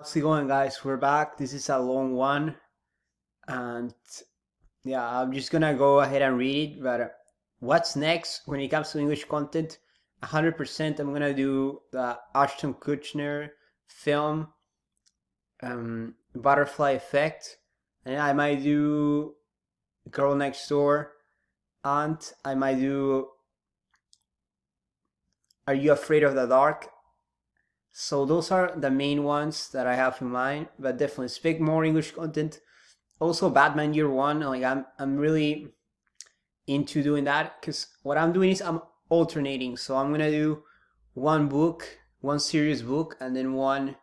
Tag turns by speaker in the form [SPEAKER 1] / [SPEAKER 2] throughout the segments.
[SPEAKER 1] How's it going, guys? We're back. This is a long one, and yeah, I'm just gonna go ahead and read it. But what's next when it comes to English content? 100%, I'm gonna do the Ashton Kutcher film, Butterfly Effect, and I might do Girl Next Door, and I might do Are You Afraid of the Dark? So those are the main ones that I have in mind, but definitely speak more English content. Also, Batman Year One, like I'm really into doing that because what I'm doing is I'm alternating. So I'm gonna do one book, one serious book, and then one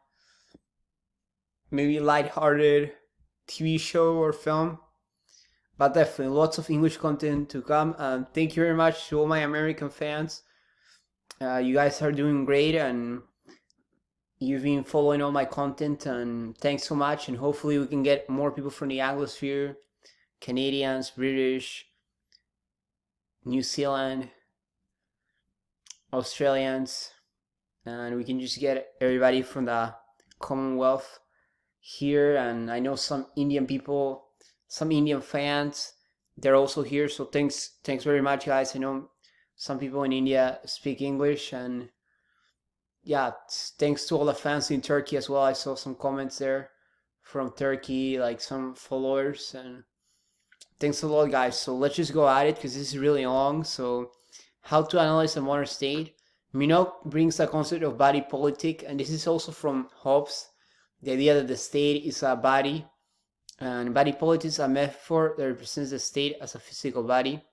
[SPEAKER 1] maybe lighthearted TV show or film. But definitely lots of English content to come. Thank you very much to all my American fans. You guys are doing great, and you've been following all my content, and thanks so much. And hopefully we can get more people from the Anglosphere, Canadians, British, New Zealand, Australians, and we can just get everybody from the Commonwealth here. And I know some Indian people, some Indian fans, they're also here. So thanks very much, guys. I know some people in India speak English, and yeah, thanks to all the fans in Turkey as well. I saw some comments there from Turkey, like some followers, and thanks a lot, guys. So let's just go at it because this is really long. So how to analyze a modern state. Minogue brings the concept of body politic, and this is also from Hobbes, the idea that the state is a body, and body politic is a metaphor that represents the state as a physical body.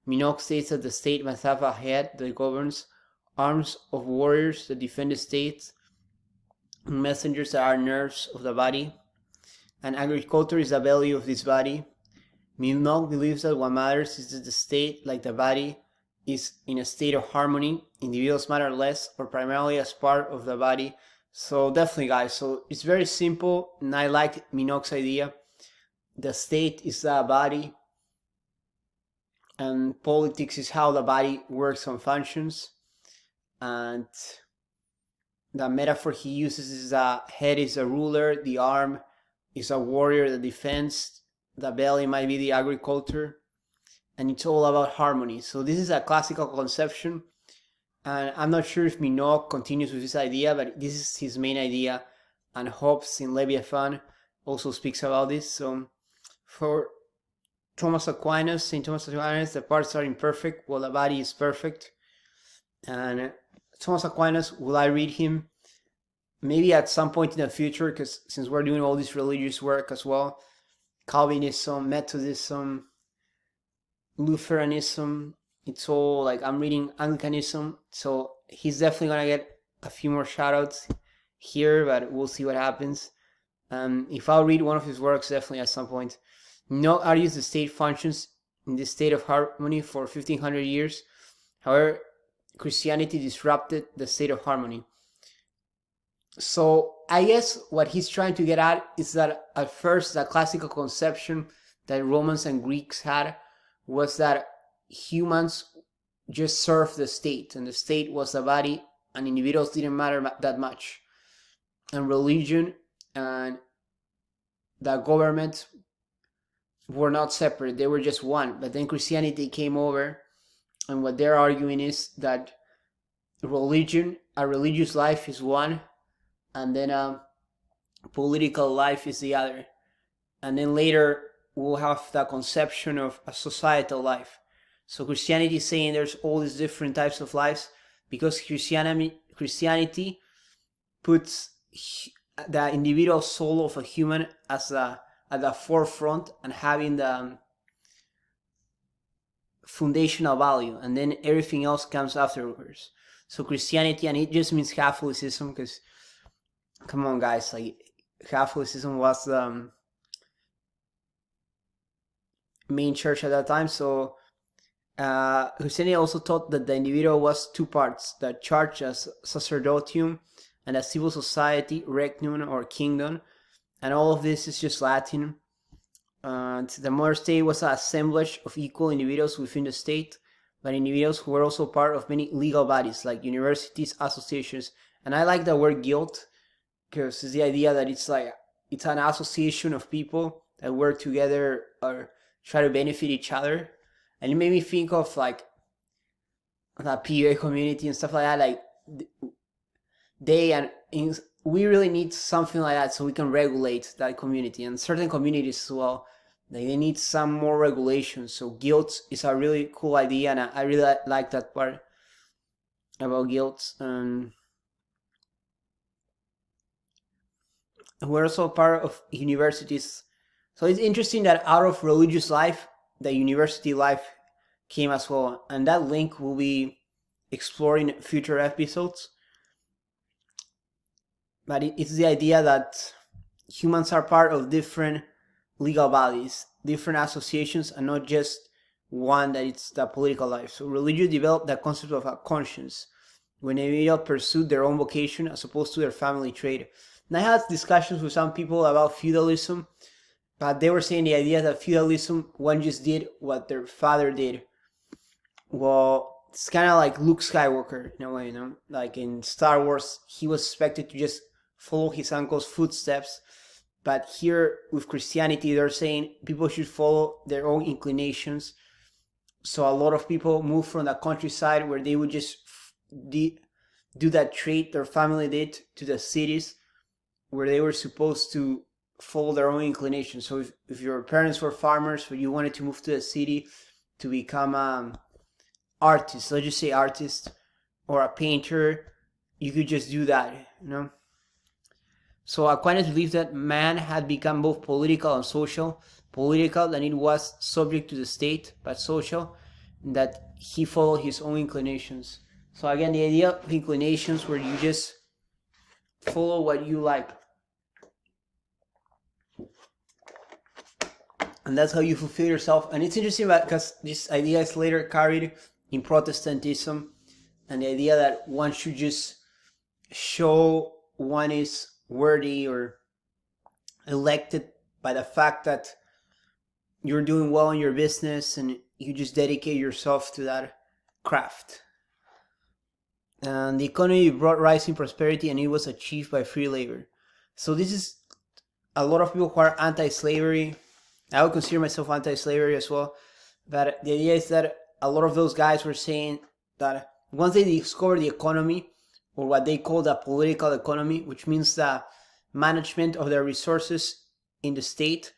[SPEAKER 1] Minogue states that the state must have a head that governs, arms of warriors that defend the state, and messengers that are nerves of the body, and agriculture is the belly of this body. Minogue believes that what matters is that the state, like the body, is in a state of harmony. Individuals matter less or primarily as part of the body. So definitely, guys, so it's very simple, and I like Minogue's idea. The state is the body, and politics is how the body works and functions. And the metaphor he uses is the head is a ruler, the arm is a warrior that defends, the belly might be the agriculture, and it's all about harmony. So this is a classical conception, and I'm not sure if Minogue continues with this idea, but this is his main idea, and Hobbes in Leviathan also speaks about this. So for St. Thomas Aquinas, the parts are imperfect while the body is perfect. And Thomas Aquinas, will I read him? Maybe at some point in the future, because since we're doing all this religious work as well, Calvinism, Methodism, Lutheranism, it's all like I'm reading Anglicanism, so he's definitely gonna get a few more shoutouts here, but we'll see what happens. If I'll read one of his works, definitely at some point. Minogue argues the state functions in this state of harmony for 1500 years. However, Christianity disrupted the state of harmony. So I guess what he's trying to get at is that at first the classical conception that Romans and Greeks had was that humans just served the state, and the state was the body, and individuals didn't matter that much. And religion and the government were not separate, they were just one. But then Christianity came over, and what they're arguing is that a religious life is one, and then a political life is the other. And then later we'll have the conception of a societal life. So Christianity is saying there's all these different types of lives because Christianity puts the individual soul of a human as at the forefront and having the foundational value, and then everything else comes afterwards. So Christianity, and it just means Catholicism, because come on, guys, like Catholicism was the main church at that time. So Christianity also taught that the individual was two parts: the church as sacerdotium and a civil society, regnum or kingdom. And all of this is just Latin. The modern state was an assemblage of equal individuals within the state, but individuals who were also part of many legal bodies like universities, associations. And I like the word guild because it's the idea that it's an association of people that work together or try to benefit each other. And it made me think of like the PUA community and stuff like that. Like we really need something like that so we can regulate that community, and certain communities as well. Like they need some more regulation. So guilt is a really cool idea, and I really like that part about guilt. And we're also part of universities. So it's interesting that out of religious life, the university life came as well. And that link will be exploring in future episodes. But it's the idea that humans are part of different legal bodies, different associations, and not just one that it's the political life. So religion developed the concept of a conscience when individuals pursued their own vocation as opposed to their family trade. And I had discussions with some people about feudalism, but they were saying the idea that feudalism, one just did what their father did. Well, it's kind of like Luke Skywalker in a way, Like in Star Wars, he was expected to just follow his uncle's footsteps. But here with Christianity, they're saying people should follow their own inclinations. So a lot of people move from the countryside where they would just do that trade their family did to the cities where they were supposed to follow their own inclinations. So if your parents were farmers, but you wanted to move to the city to become artist, let's just say artist, or a painter, you could just do that, So Aquinas believed that man had become both political and social. Political, that it was subject to the state, but social, that he followed his own inclinations. So again, the idea of inclinations where you just follow what you like. And that's how you fulfill yourself. And it's interesting because this idea is later carried in Protestantism, and the idea that one should just show one is worthy or elected by the fact that you're doing well in your business and you just dedicate yourself to that craft. And the economy brought rising prosperity, and it was achieved by free labor. So this is a lot of people who are anti-slavery. I would consider myself anti-slavery as well. But the idea is that a lot of those guys were saying that once they discovered the economy, or what they call the political economy, which means the management of their resources in the state,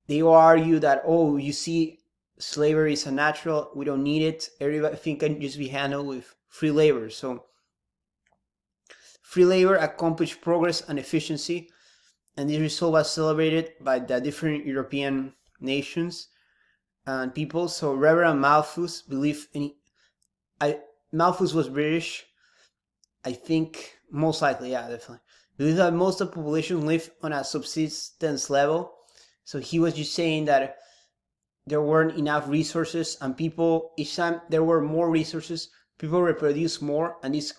[SPEAKER 1] they will argue that, you see, slavery is unnatural, we don't need it, everything can just be handled with free labor. So free labor accomplished progress and efficiency, and this result was celebrated by the different European nations and people. So Reverend Malthus believed Malthus was British, I think, most likely, yeah, definitely. Believed that most of the population lived on a subsistence level. So he was just saying that there weren't enough resources, and people, each time there were more resources, people reproduced more, and this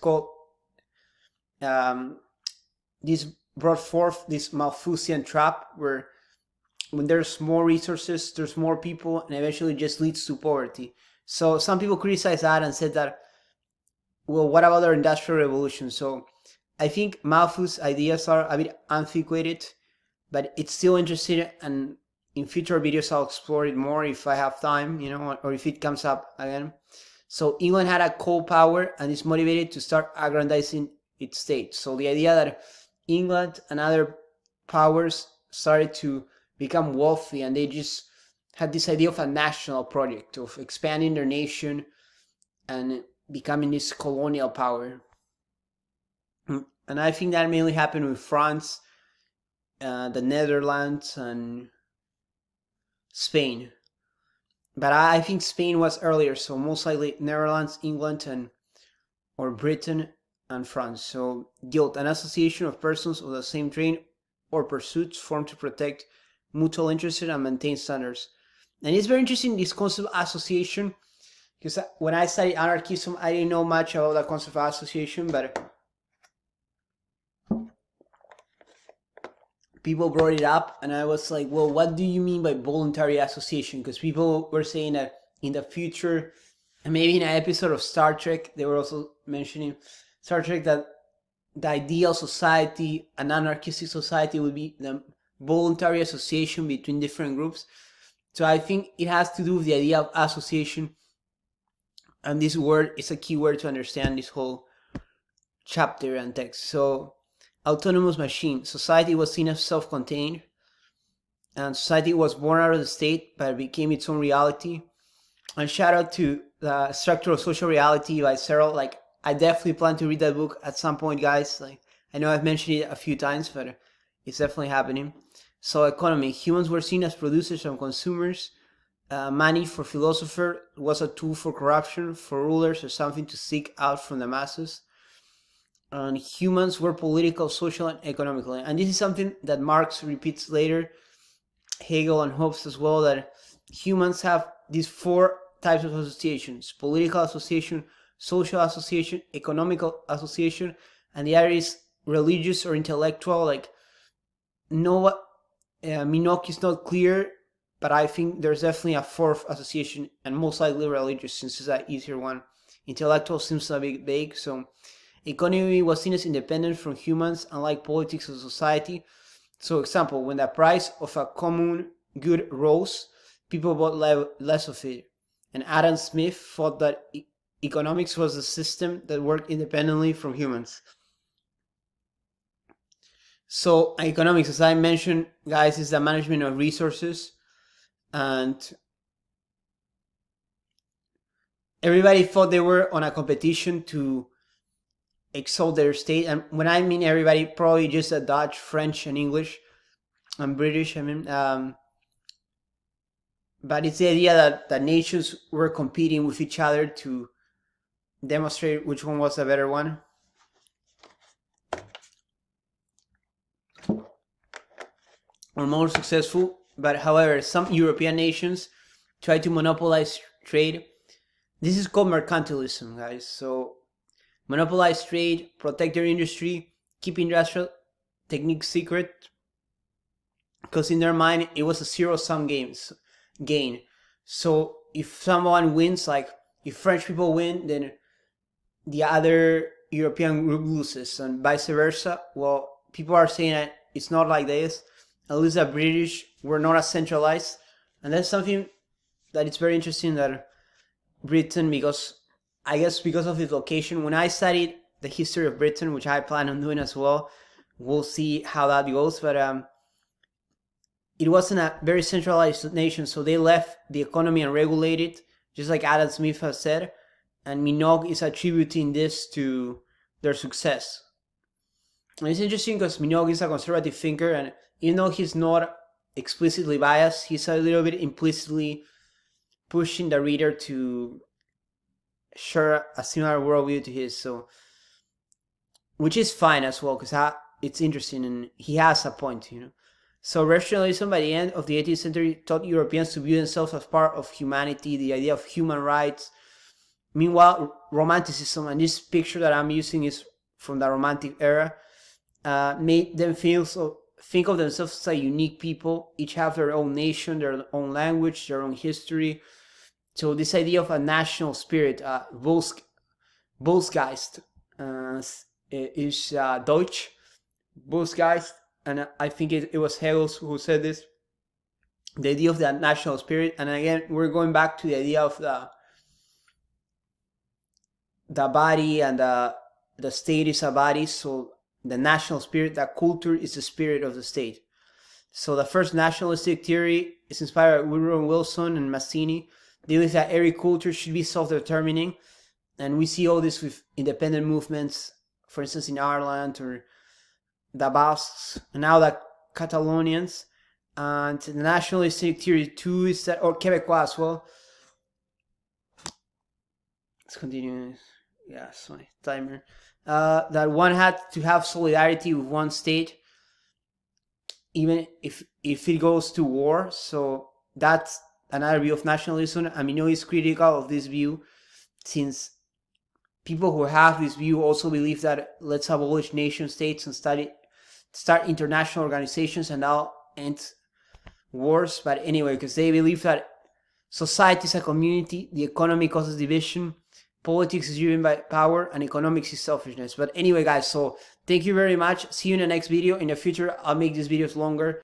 [SPEAKER 1] brought forth this Malthusian trap where when there's more resources, there's more people, and eventually just leads to poverty. So some people criticized that and said that, well, what about our industrial revolution? So I think Malthus' ideas are a bit antiquated, but it's still interesting, and in future videos I'll explore it more if I have time, or if it comes up again. So England had a coal power and is motivated to start aggrandizing its state. So the idea that England and other powers started to become wealthy, and they just had this idea of a national project of expanding their nation and becoming this colonial power. And I think that mainly happened with France, the Netherlands, and Spain. But I think Spain was earlier, so most likely Netherlands, England, or Britain and France. So guild, an association of persons of the same train or pursuits formed to protect mutual interests and maintain standards. And it's very interesting, this concept of association, because when I studied anarchism, I didn't know much about the concept of association, but people brought it up, and I was like, well, what do you mean by voluntary association? Because people were saying that in the future, and maybe in an episode of Star Trek, they were also mentioning Star Trek, that the ideal society, an anarchistic society, would be the voluntary association between different groups. So I think it has to do with the idea of association, and this word is a key word to understand this whole chapter and text. So autonomous machine. Society was seen as self-contained, and society was born out of the state but became its own reality. And shout out to the Structure of Social Reality by Searle. Like, I definitely plan to read that book at some point, guys. Like, I know I've mentioned it a few times, but it's definitely happening. So economy. Humans were seen as producers and consumers. Money for philosophers was a tool for corruption, for rulers, or something to seek out from the masses. And humans were political, social, and economical. And this is something that Marx repeats later, Hegel and Hobbes as well, that humans have these four types of associations: political association, social association, economical association, and the other is religious or intellectual. Like, Minogue is not clear, but I think there's definitely a fourth association, and most likely religious, since it's an easier one. Intellectual seems a bit vague. So economy was seen as independent from humans, unlike politics or society. So example, when the price of a common good rose, people bought less of it. And Adam Smith thought that economics was a system that worked independently from humans. So economics, as I mentioned, guys, is the management of resources. And everybody thought they were on a competition to exalt their state. And when I mean everybody, probably just the Dutch, French, and English, and British, I mean. But it's the idea that the nations were competing with each other to demonstrate which one was the better one. Or more successful. But however, some European nations try to monopolize trade. This is called mercantilism, guys. So monopolize trade, protect their industry, keep industrial techniques secret, because in their mind it was a zero-sum gain. So if someone wins, like if French people win, then the other European group loses, and vice versa. Well, people are saying that it's not like this. At least the British were not as centralized, and that's something that it's very interesting that Britain, because I guess because of its location, when I studied the history of Britain, which I plan on doing as well, we'll see how that goes. But it wasn't a very centralized nation, so they left the economy unregulated, just like Adam Smith has said, and Minogue is attributing this to their success. And it's interesting because Minogue is a conservative thinker, and even though he's not explicitly biased, he's a little bit implicitly pushing the reader to share a similar worldview to his, so which is fine as well, because it's interesting and he has a point, So rationalism by the end of the 18th century taught Europeans to view themselves as part of humanity, the idea of human rights. Meanwhile, Romanticism, and this picture that I'm using is from the Romantic era, made them think of themselves as a unique people, each have their own nation, their own language, their own history. So this idea of a national spirit, Volkgeist, is Deutsch, Volkgeist, and I think it was Hegel who said this, the idea of the national spirit. And again, we're going back to the idea of the body, and the state is a body, so the national spirit, that culture is the spirit of the state. So the first nationalistic theory is inspired by Woodrow Wilson and Mazzini. They believe that every culture should be self-determining, and we see all this with independent movements, for instance in Ireland, or the Basques, and now the Catalonians. And the nationalistic theory too is that, or Quebecois as well. Let's continue. Yeah, sorry, timer. That one had to have solidarity with one state, even if it goes to war. So that's another view of nationalism. I mean, is critical of this view, since people who have this view also believe that let's abolish nation states and start international organizations, and that'll end wars. But anyway, because they believe that society is a community, the economy causes division, politics is driven by power, and economics is selfishness. But anyway, guys, so Thank you very much. See you in the next video. In the future, I'll make these videos longer